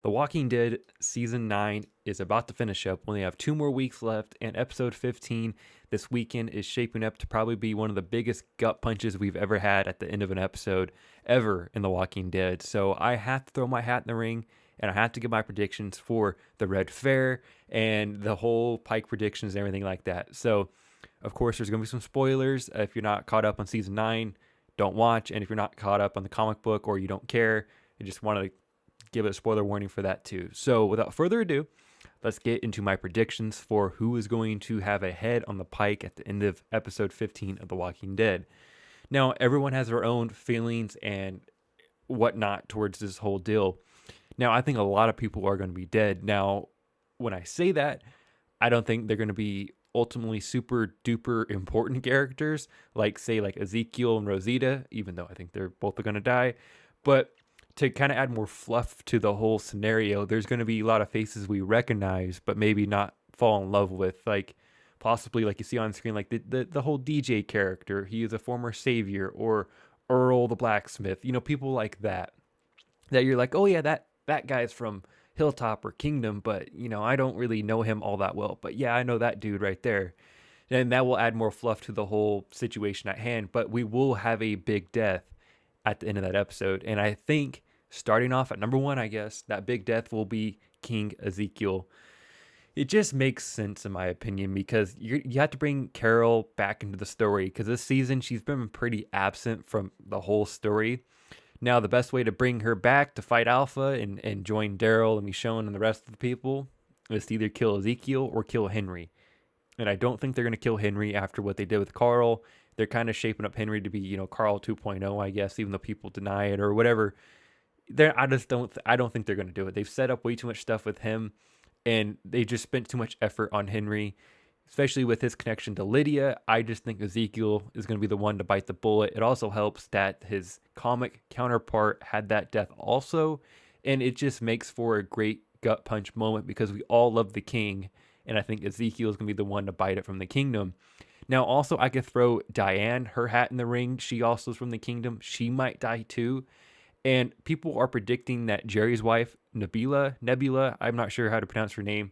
The Walking Dead season 9 is about to finish up. We only have 2 more weeks left, and episode 15 this weekend is shaping up to probably be one of the biggest gut punches we've ever had at the end of an episode ever in The Walking Dead. So I have to throw my hat in the ring, and I have to give my predictions for the Red Fair and the whole Pike predictions and everything like that. So, of course, there's going to be some spoilers. If you're not caught up on season 9, don't watch. And if you're not caught up on the comic book or you don't care, you just want to give it a spoiler warning for that too. So without further ado, let's get into my predictions for who is going to have a head on the pike at the end of episode 15 of The Walking Dead. Now, everyone has their own feelings and whatnot towards this whole deal. Now, I think a lot of people are going to be dead. Now, when I say that, I don't think they're going to be ultimately super duper important characters like, say, like Ezekiel and Rosita, even though I think they're both going to die. But to kind of add more fluff to the whole scenario, there's going to be a lot of faces we recognize, but maybe not fall in love with. Like, possibly, like you see on screen, like the whole DJ character. He is a former savior, or Earl the blacksmith. You know, people like that. That you're like, oh yeah, that guy's from Hilltop or Kingdom, but you know, I don't really know him all that well. But yeah, I know that dude right there. And that will add more fluff to the whole situation at hand. But we will have a big death at the end of that episode. And I think starting off at number one, I guess, that big death will be King Ezekiel. It just makes sense, in my opinion, because you have to bring Carol back into the story, because this season she's been pretty absent from the whole story. Now, the best way to bring her back to fight Alpha and join Daryl and Michonne and the rest of the people is to either kill Ezekiel or kill Henry. And I don't think they're going to kill Henry after what they did with Carl. They're kind of shaping up Henry to be, you know, Carl 2.0, I guess, even though people deny it or whatever. I don't think they're going to do it. They've set up way too much stuff with him, and they just spent too much effort on Henry, especially with his connection to Lydia. I just think Ezekiel is going to be the one to bite the bullet. It also helps that his comic counterpart had that death also, and it just makes for a great gut punch moment because we all love the king, and I think Ezekiel is going to be the one to bite it from the kingdom. Now, also, I could throw Diane, her hat in the ring. She also is from the kingdom. She might die too. And people are predicting that Jerry's wife, Nebula, I'm not sure how to pronounce her name,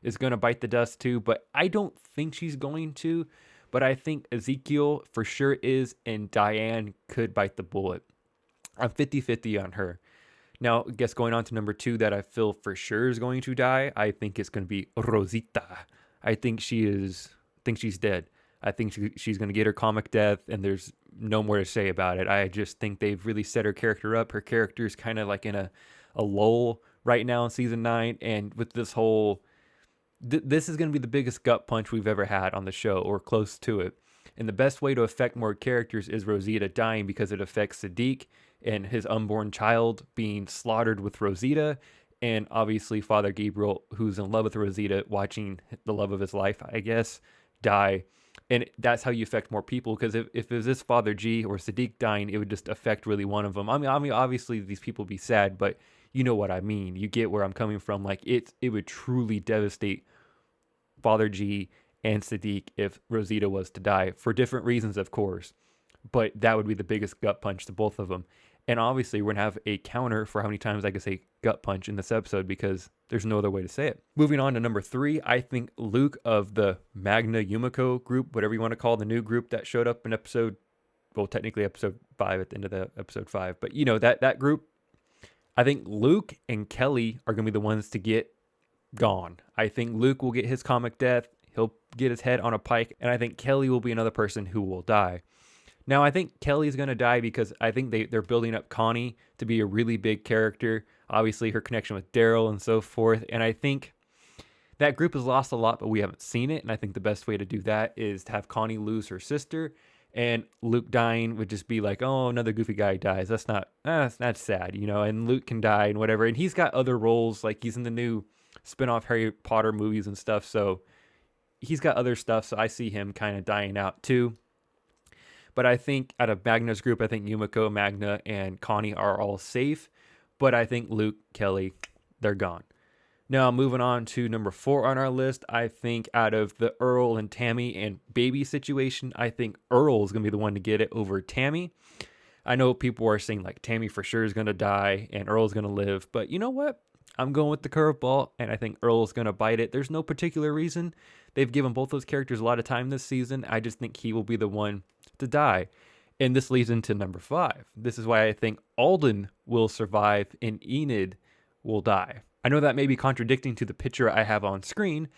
is going to bite the dust too, but I don't think she's going to. But I think Ezekiel for sure is, and Diane could bite the bullet. I'm 50-50 on her. Now, I guess going on to number two that I feel for sure is going to die, I think it's going to be Rosita. I think she's dead. I think she's going to get her comic death, and there's no more to say about it. I just think they've really set her character up. Her character is kind of like in a lull right now in season 9, and with this whole... this is going to be the biggest gut punch we've ever had on the show, or close to it. And the best way to affect more characters is Rosita dying, because it affects Sadiq and his unborn child being slaughtered with Rosita, and obviously Father Gabriel, who's in love with Rosita, watching the love of his life, I guess, die. And that's how you affect more people, because if it was this Father G or Sadiq dying, it would just affect really one of them. I mean, obviously these people would be sad, but you know what I mean. You get where I'm coming from. Like, it would truly devastate Father G and Sadiq if Rosita was to die, for different reasons, of course. But that would be the biggest gut punch to both of them. And obviously, we're going to have a counter for how many times I could say gut punch in this episode, because there's no other way to say it. Moving on to number 3, I think Luke of the Magna Yumiko group, whatever you want to call the new group that showed up in episode, well, technically episode 5 at the end of the episode 5. But, you know, that group, I think Luke and Kelly are going to be the ones to get gone. I think Luke will get his comic death. He'll get his head on a pike. And I think Kelly will be another person who will die. Now, I think Kelly's going to die because I think they're building up Connie to be a really big character. Obviously, her connection with Daryl and so forth. And I think that group has lost a lot, but we haven't seen it. And I think the best way to do that is to have Connie lose her sister. And Luke dying would just be like, oh, another goofy guy dies. That's sad, you know. And Luke can die and whatever. And he's got other roles, like he's in the new spin-off Harry Potter movies and stuff. So he's got other stuff. So I see him kind of dying out too. But I think out of Magna's group, I think Yumiko, Magna, and Connie are all safe. But I think Luke, Kelly, they're gone. Now, moving on to number 4 on our list, I think out of the Earl and Tammy and baby situation, I think Earl is going to be the one to get it over Tammy. I know people are saying like Tammy for sure is going to die and Earl's going to live. But you know what? I'm going with the curveball, and I think Earl's going to bite it. There's no particular reason. They've given both those characters a lot of time this season. I just think he will be the one to die. And this leads into number 5. This is why I think Alden will survive and Enid will die. I know that may be contradicting to the picture I have on screen,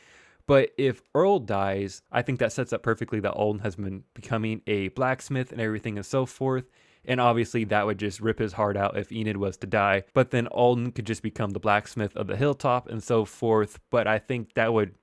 but if Earl dies, I think that sets up perfectly that Alden has been becoming a blacksmith and everything and so forth. And obviously that would just rip his heart out if Enid was to die. But then Alden could just become the blacksmith of the Hilltop and so forth. But I think that would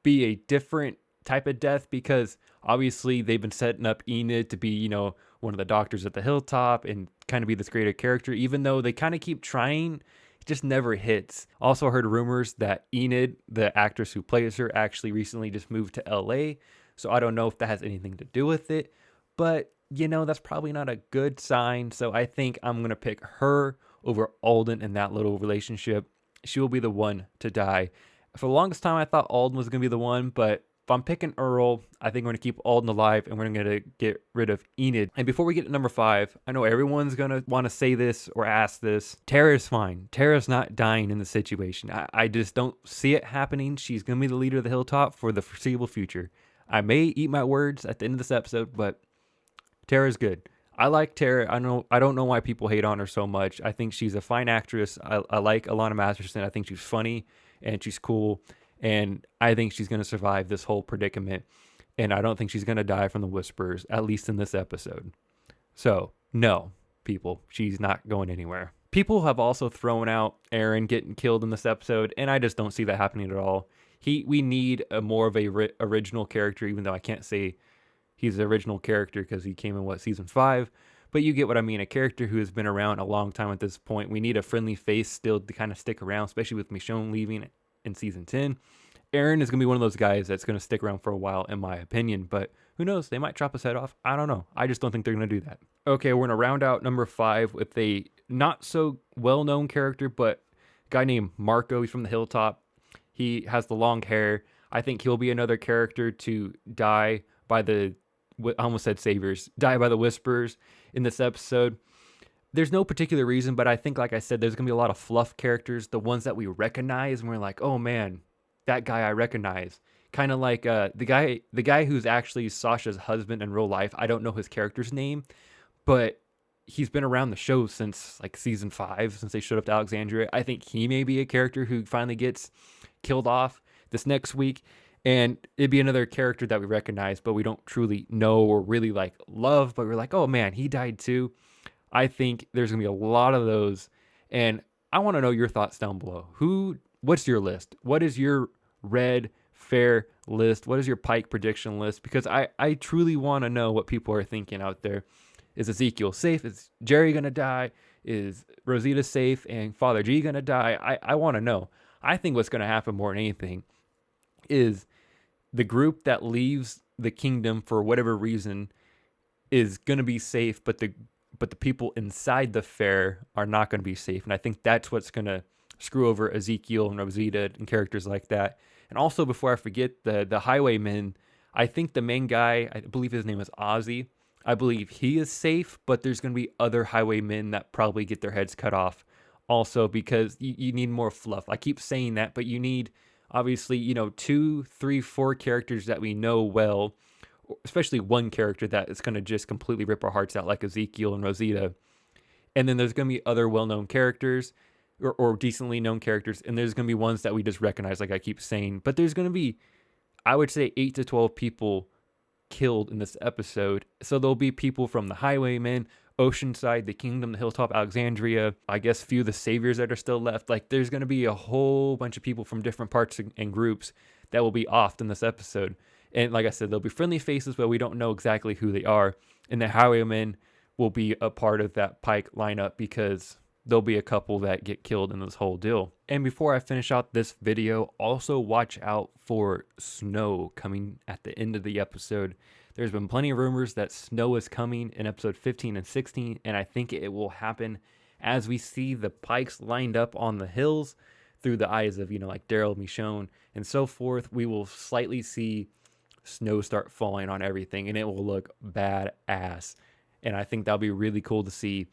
be a different type of death because obviously they've been setting up Enid to be, one of the doctors at the Hilltop and kind of be this greater character, even though they kind of keep trying. It just never hits. Also heard rumors that Enid, the actress who plays her, actually recently just moved to LA. So I don't know if that has anything to do with it. But, that's probably not a good sign. So I think I'm going to pick her over Alden in that little relationship. She will be the one to die. For the longest time, I thought Alden was going to be the one, but if I'm picking Earl, I think we're going to keep Alden alive and we're going to get rid of Enid. And before we get to number 5, I know everyone's going to want to say this or ask this. Tara's fine. Tara's not dying in the situation. I just don't see it happening. She's going to be the leader of the Hilltop for the foreseeable future. I may eat my words at the end of this episode, but Tara's good. I like Tara. I don't know why people hate on her so much. I think she's a fine actress. I like Alana Masterson. I think she's funny and she's cool. And I think she's going to survive this whole predicament. And I don't think she's going to die from the whispers, at least in this episode. So, no, people, she's not going anywhere. People have also thrown out Aaron getting killed in this episode, and I just don't see that happening at all. We need a more of a original character, even though I can't say he's the original character because he came in, season 5? But you get what I mean, a character who has been around a long time at this point. We need a friendly face still to kind of stick around, especially with Michonne leaving in season 10. Aaron is going to be one of those guys that's going to stick around for a while, in my opinion. But who knows? They might chop his head off. I don't know. I just don't think they're going to do that. Okay, we're going to round out number 5 with a not so well-known character, but a guy named Marco. He's from the Hilltop. He has the long hair. I think he'll be another character to die by I almost said saviors, die by the whispers in this episode. There's no particular reason, but I think, like I said, there's going to be a lot of fluff characters, the ones that we recognize, and we're like, oh man, that guy I recognize. Kind of like the guy who's actually Sasha's husband in real life. I don't know his character's name, but he's been around the show since like season 5, since they showed up to Alexandria. I think he may be a character who finally gets killed off this next week. And it'd be another character that we recognize, but we don't truly know or really like love, but we're like, oh man, he died too. I think there's going to be a lot of those. And I want to know your thoughts down below. What's your list? What is your red fair list? What is your Pike prediction list? Because I truly want to know what people are thinking out there. Is Ezekiel safe? Is Jerry going to die? Is Rosita safe? And Father G going to die? I want to know. I think what's going to happen more than anything is the group that leaves the kingdom for whatever reason is going to be safe, but the people inside the fair are not going to be safe. And I think that's what's going to screw over Ezekiel and Rosita and characters like that. And also, before I forget, the highwaymen, I think the main guy, I believe his name is Ozzy. I believe he is safe, but there's going to be other highwaymen that probably get their heads cut off also, because you need more fluff. I keep saying that, but you need, obviously, 2, 3, 4 characters that we know well, especially one character that is going to just completely rip our hearts out, like Ezekiel and Rosita. And then there's going to be other well-known characters or decently known characters, and there's going to be ones that we just recognize, like I keep saying. But there's going to be, I would say, 8 to 12 people killed in this episode. So there'll be people from the Highwaymen, Oceanside, the Kingdom, the Hilltop, Alexandria, I guess few of the saviors that are still left. Like, there's going to be a whole bunch of people from different parts and groups that will be offed in this episode. And like I said, there'll be friendly faces, but we don't know exactly who they are. And the Highwaymen will be a part of that Pike lineup because there'll be a couple that get killed in this whole deal. And before I finish out this video, also watch out for snow coming at the end of the episode. There's been plenty of rumors that snow is coming in episode 15 and 16, and I think it will happen as we see the Pikes lined up on the hills through the eyes of, like Daryl, Michonne, and so forth. We will slightly see snow start falling on everything, and it will look badass. and I think that'll be really cool to see.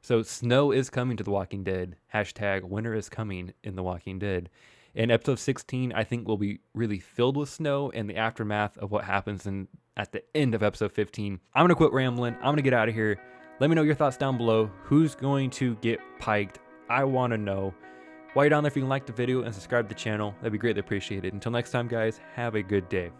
So snow is coming to The Walking Dead. Hashtag winter is coming in The Walking Dead. And episode 16, I think, will be really filled with snow and the aftermath of what happens at the end of episode 15. I'm going to quit rambling. I'm going to get out of here. Let me know your thoughts down below. Who's going to get piked? I want to know. While you're down there, if you can like the video and subscribe to the channel, that'd be greatly appreciated. Until next time, guys, have a good day.